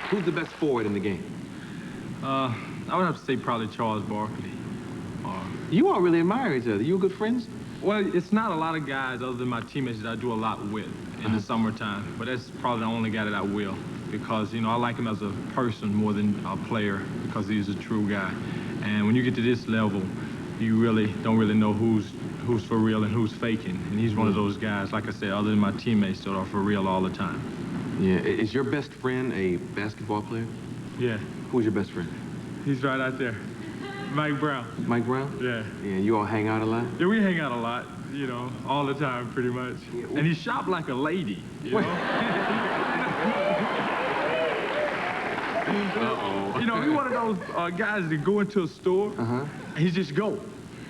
Who's the best forward in the game? I would have to say probably Charles Barkley. You all really admire each other. You good friends? Well, it's not a lot of guys other than my teammates that I do a lot with in the summertime, but that's probably the only guy that I will because, you know, I like him as a person more than a player because he's a true guy. And when you get to this level, you really don't really know who's for real and who's faking. And he's one of those guys, like I said, other than my teammates that are for real all the time. Yeah. Is your best friend a basketball player? Yeah. Who's your best friend? He's right out there. Mike Brown. Mike Brown? Yeah. Yeah, you all hang out a lot? Yeah, we hang out a lot, you know, all the time pretty much. Yeah, and he shopped like a lady, you know? Uh-oh. You know, he's one of those guys that go into a store, and he just go.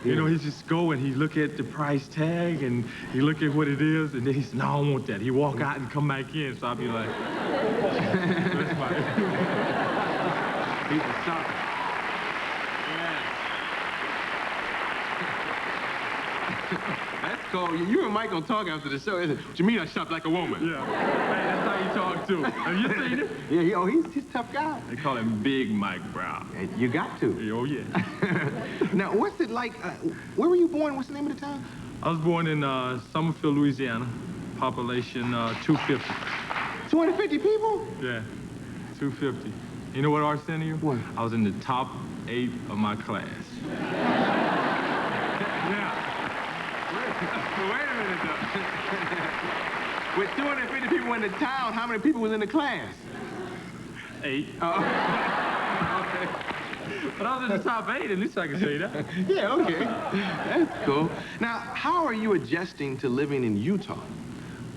You know, he just go and he look at the price tag and he look at what it is and then he said, no, I don't want that. He walk out and come back in, so I'll be like, that's my... He's a shopper. That's cool. You and Mike gonna talk after the show, isn't it? What you mean I shop like a woman? Yeah. Hey, that's how you talk too. Have you seen it? Yeah, he's a tough guy. They call him Big Mike Brown. You got to. Oh, yeah. Now, what's it like, where were you born? What's the name of the town? I was born in Summerfield, Louisiana. Population 250. 250 people? Yeah, 250. You know what, Arsenio? What? I was in the top 8 of my class. Yeah. Wait a minute, though. With 250 people in the town, how many people was in the class? 8. Okay. But I was in the top 8, at least I can say that. Yeah, okay. That's cool. Now, how are you adjusting to living in Utah?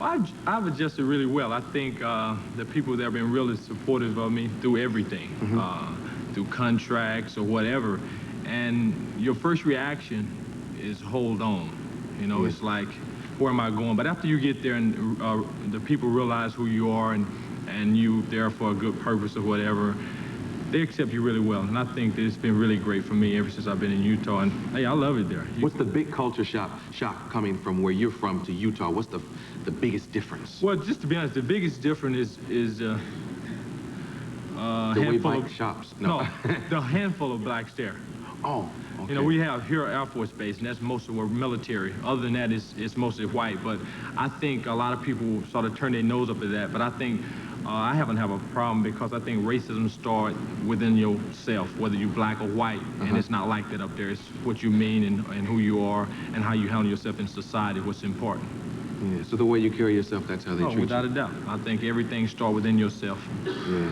Well, I've adjusted really well. I think the people that have been really supportive of me through everything, through contracts or whatever, and your first reaction is hold on. You know, it's like, where am I going? But after you get there and the people realize who you are and you there for a good purpose or whatever, they accept you really well. And I think that it's been really great for me ever since I've been in Utah. And hey, I love it there. What's the big culture shock coming from where you're from to Utah? What's the biggest difference? Well, just to be honest, the biggest difference is the way Mike shops. No, the handful of blacks there. Oh, okay. You know, we have here at Air Force Base, and that's most of our military. Other than that, it's mostly white. But I think a lot of people sort of turn their nose up at that. But I think I haven't have a problem because I think racism starts within yourself, whether you're black or white, and it's not like that up there. It's what you mean and who you are and how you handle yourself in society, what's important. Yeah, so the way you carry yourself, that's how they treat you? Without a doubt. I think everything starts within yourself. Yeah.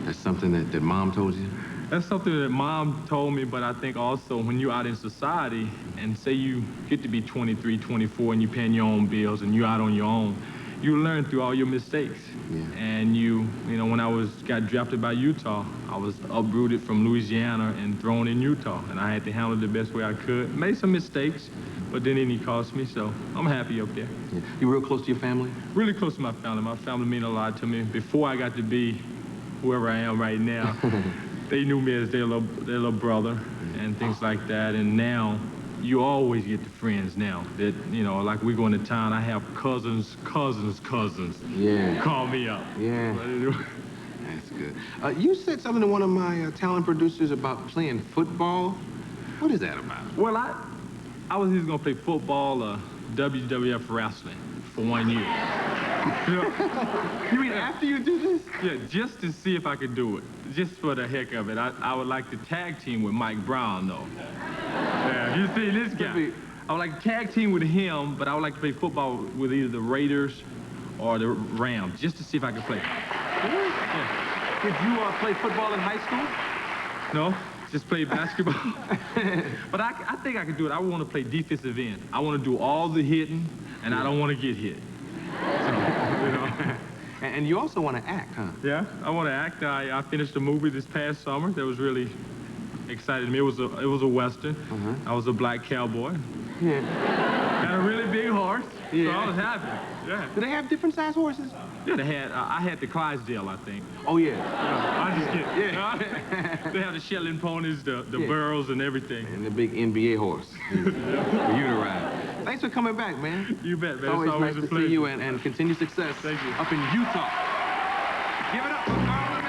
That's something that Mom told you? That's something that Mom told me, but I think also when you're out in society and say you get to be 23, 24 and you're paying your own bills and you're out on your own, you learn through all your mistakes. Yeah. And you know, when I got drafted by Utah, I was uprooted from Louisiana and thrown in Utah, and I had to handle it the best way I could. Made some mistakes, but then he cost me, so I'm happy up there. Yeah. You real close to your family? Really close to my family. My family mean a lot to me. Before I got to be whoever I am right now, they knew me as their little brother and things like that, and now you always get the friends now that, you know, like we go into town, I have cousins yeah. call me up. Yeah. That's good. You said something to one of my talent producers about playing football. What is that about? Well, I was either going to play football or WWF wrestling for 1 year. You know? You mean after you do this? Yeah, just to see if I could do it. Just for the heck of it. I would like to tag team with Mike Brown, though. Yeah, you see this guy. I would like to tag team with him, but I would like to play football with either the Raiders or the Rams, just to see if I could play. Yeah. Did you play football in high school? No, just play basketball. But I think I could do it. I want to play defensive end. I want to do all the hitting, and I don't want to get hit. So, you know. And you also want to act, huh? Yeah, I want to act. I finished a movie this past summer that was really excited me. It was a Western. I was a black cowboy. Yeah. Had a really big horse, yeah. so I was happy. Yeah. Do they have different size horses? Yeah, they had. I had the Clydesdale, I think. Oh yeah. I just kidding. Yeah. They have the Shetland ponies, the burros, and everything. And the big NBA horse for you to ride. Thanks for coming back, man. You bet, man. Always it's always nice a to pleasure. see you and continue success. Thank you. Up in Utah. Give it up for Karl.